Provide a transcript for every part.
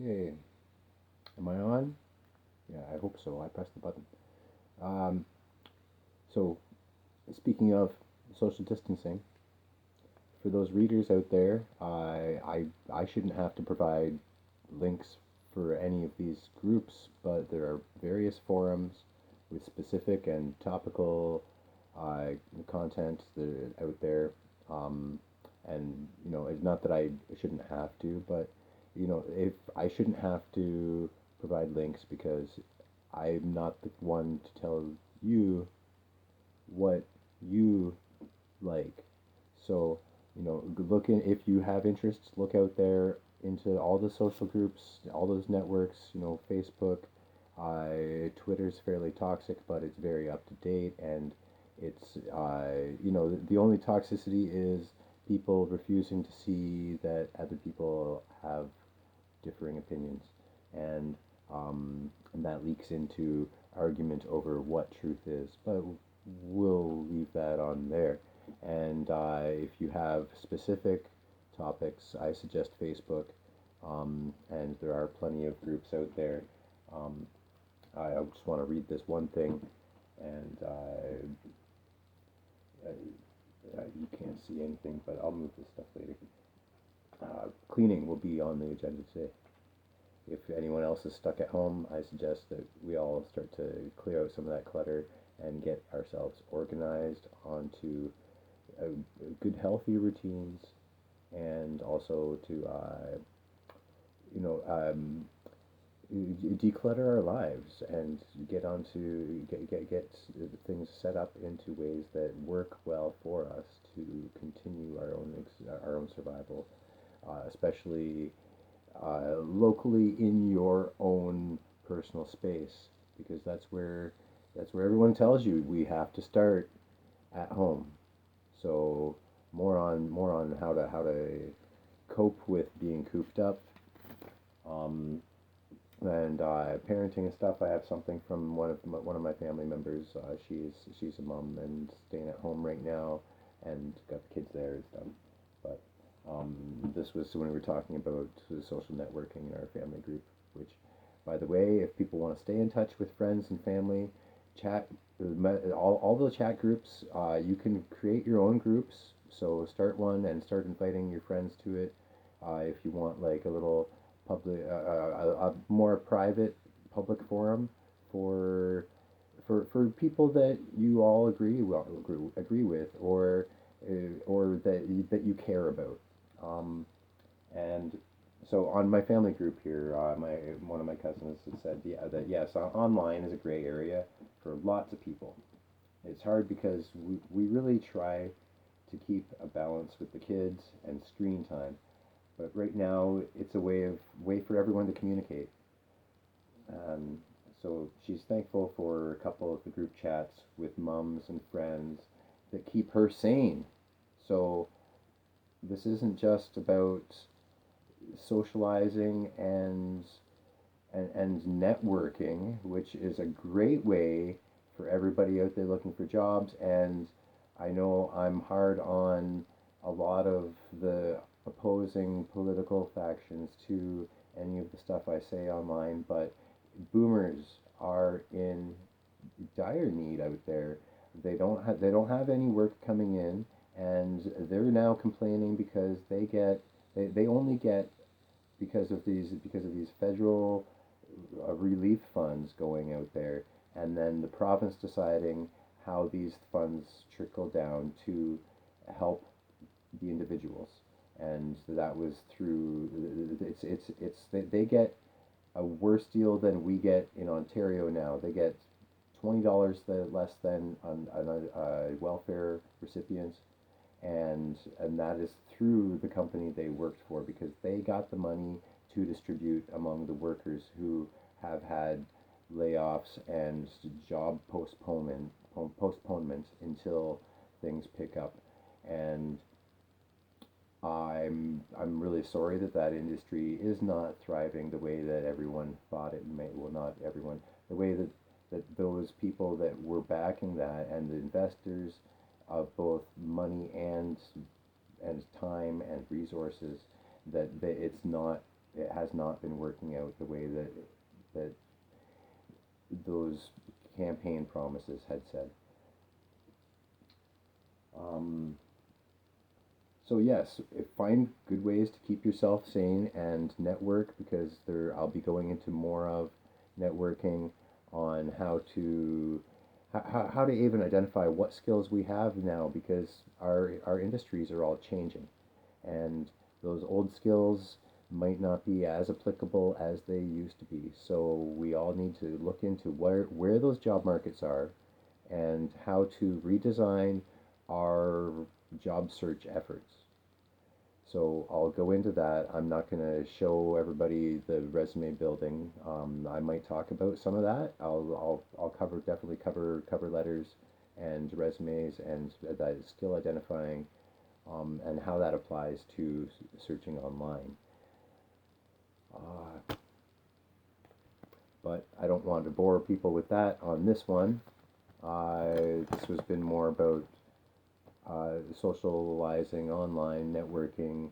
Okay, am I on? Yeah, I hope so. I pressed the button. Um, so, speaking of social distancing, for those readers out there, I shouldn't have to provide links for any of these groups, but there are various forums with specific and topical uh, content that are out there. Um, and, it's not that I shouldn't have to, but, if I shouldn't have to provide links because I'm not the one to tell you what you like. So, look in if you have interests, look out there into all the social groups, all those networks. Facebook, Twitter's fairly toxic, but it's very up to date, and it's the only toxicity is people refusing to see that other people have differing opinions, and and that leaks into argument over what truth is. But we'll leave that on there. And if you have specific topics, I suggest Facebook, and there are plenty of groups out there. Um, I just want to read this one thing, and you can't see anything, but I'll move this stuff later. Cleaning will be on the agenda today. If anyone else is stuck at home, I suggest that we all start to clear out some of that clutter and get ourselves organized onto good, healthy routines, and also to, you know, um, declutter our lives and get things set up into ways that work well for us to continue our own survival, especially locally in your own personal space, because that's where everyone tells you we have to start at home. So more on how to cope with being cooped up, um, and parenting and stuff. I have something from one of my family members. She's a mom and staying at home right now, and got the kids there and stuff. But this was when we were talking about the social networking in our family group. Which, by the way, if people want to stay in touch with friends and family, chat all the chat groups. You can create your own groups. So start one and start inviting your friends to it. If you want like a little a more private public forum for for people that you all agree with, or that you care about. Um, and so on my family group here, my one of my cousins had said, yeah, that yes, online is a gray area for lots of people. It's hard because we really try to keep a balance with the kids and screen time, but right now it's a way for everyone to communicate. Um, so she's thankful for a couple of the group chats with mums and friends that keep her sane. So this isn't just about socializing and networking, which is a great way for everybody out there looking for jobs. And I know I'm hard on a lot of the opposing political factions to any of the stuff I say online, but boomers are in dire need out there. They don't have any work coming in, and they're now complaining because they only get, because of these federal relief funds going out there, and then the province deciding how these funds trickle down to help the individuals. And that was through they get a worse deal than we get in Ontario now. They get $20 less than on welfare recipients, and that is through the company they worked for, because they got the money to distribute among the workers who have had layoffs and job postponement until things pick up. And I'm really sorry that that industry is not thriving the way that everyone thought it may. Well, not everyone. The way that those people that were backing that, and the investors of both money and time and resources, that it's not it has not been working out the way that those campaign promises had said. Um, so yes, find good ways to keep yourself sane and network, because there I'll be going into more of networking on how to even identify what skills we have now, because our industries are all changing, and those old skills might not be as applicable as they used to be. So we all need to look into where those job markets are, and how to redesign our job search efforts. So I'll go into that. I'm not going to show everybody the resume building. I might talk about some of that. I'll definitely cover letters and resumes and that skill identifying, and how that applies to searching online. Uh, but I don't want to bore people with that on this one. This has been more about socializing online, networking,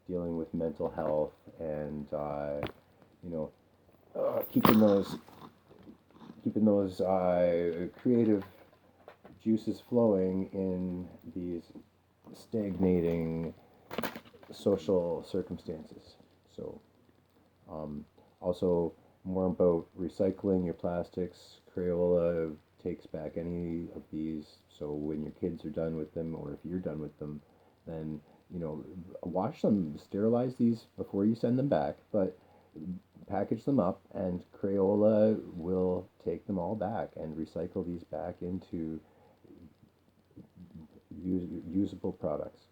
dealing with mental health, and you know, keeping those creative juices flowing in these stagnating social circumstances. So, um, also more about recycling your plastics. Crayola takes back any of these. So when your kids are done with them, or if you're done with them, then wash them, sterilize these before you send them back. But package them up, and Crayola will take them all back and recycle these back into usable products.